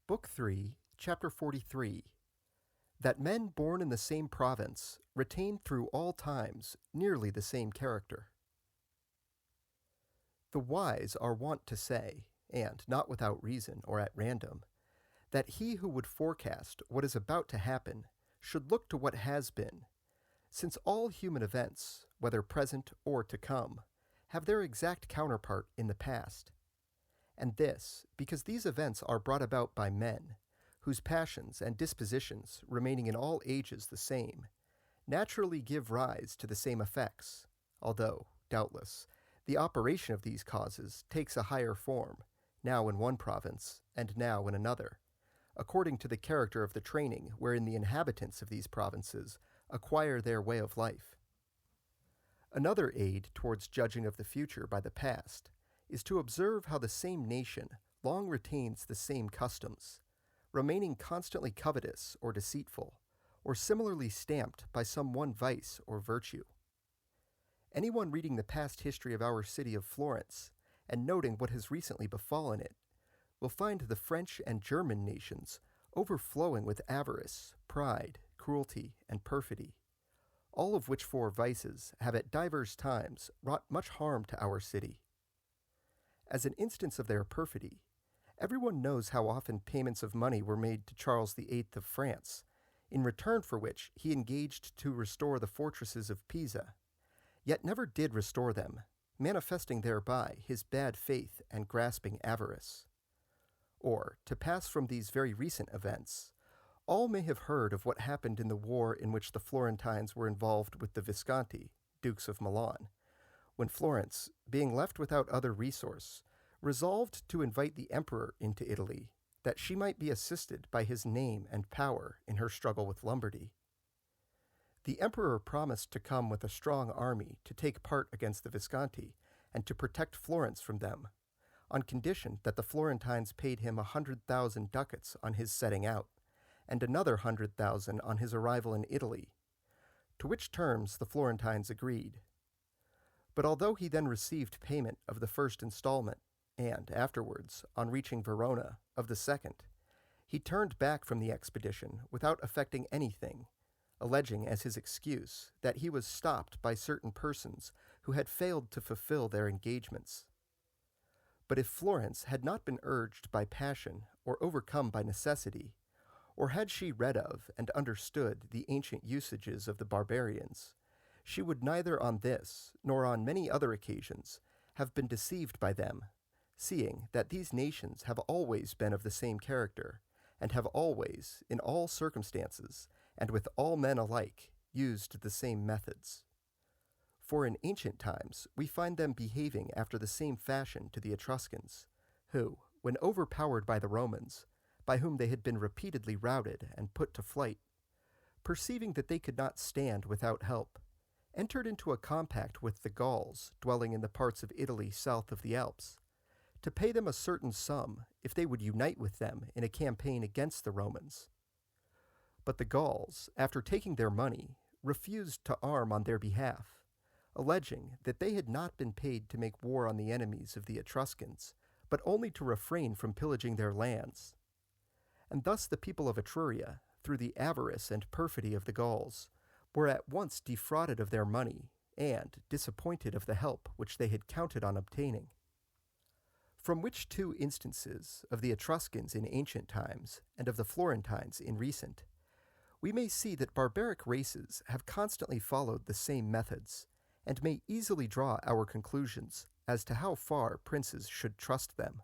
Book 3, Chapter 43. That men born in the same province retain through all times nearly the same character. The wise are wont to say, and not without reason or at random, that he who would forecast what is about to happen should look to what has been, since all human events, whether present or to come, have their exact counterpart in the past. And this, because these events are brought about by men, whose passions and dispositions, remaining in all ages the same, naturally give rise to the same effects, although, doubtless, the operation of these causes takes a higher form, now in one province, and now in another, according to the character of the training wherein the inhabitants of these provinces acquire their way of life. Another aid towards judging of the future by the past is to observe how the same nation long retains the same customs, remaining constantly covetous or deceitful, or similarly stamped by some one vice or virtue. Anyone reading the past history of our city of Florence, and noting what has recently befallen it, will find the French and German nations overflowing with avarice, pride, cruelty, and perfidy, all of which four vices have at divers times wrought much harm to our city. As an instance of their perfidy, everyone knows how often payments of money were made to Charles VIII of France, in return for which he engaged to restore the fortresses of Pisa, yet never did restore them, manifesting thereby his bad faith and grasping avarice. Or, to pass from these very recent events, all may have heard of what happened in the war in which the Florentines were involved with the Visconti, Dukes of Milan, when Florence, being left without other resource, resolved to invite the emperor into Italy, that she might be assisted by his name and power in her struggle with Lombardy. The emperor promised to come with a strong army to take part against the Visconti and to protect Florence from them, on condition that the Florentines paid him 100,000 ducats on his setting out, and another 100,000 on his arrival in Italy, to which terms the Florentines agreed. But although he then received payment of the first installment, and afterwards, on reaching Verona, of the second, he turned back from the expedition without effecting anything, alleging as his excuse that he was stopped by certain persons who had failed to fulfill their engagements. But if Florence had not been urged by passion or overcome by necessity, or had she read of and understood the ancient usages of the barbarians, she would neither on this nor on many other occasions have been deceived by them, seeing that these nations have always been of the same character, and have always, in all circumstances, and with all men alike, used the same methods. For in ancient times we find them behaving after the same fashion to the Etruscans, who, when overpowered by the Romans, by whom they had been repeatedly routed and put to flight, perceiving that they could not stand without help, entered into a compact with the Gauls dwelling in the parts of Italy south of the Alps, to pay them a certain sum if they would unite with them in a campaign against the Romans. But the Gauls, after taking their money, refused to arm on their behalf, alleging that they had not been paid to make war on the enemies of the Etruscans, but only to refrain from pillaging their lands. And thus the people of Etruria, through the avarice and perfidy of the Gauls, were at once defrauded of their money and disappointed of the help which they had counted on obtaining. From which two instances of the Etruscans in ancient times and of the Florentines in recent, we may see that barbaric races have constantly followed the same methods, and may easily draw our conclusions as to how far princes should trust them.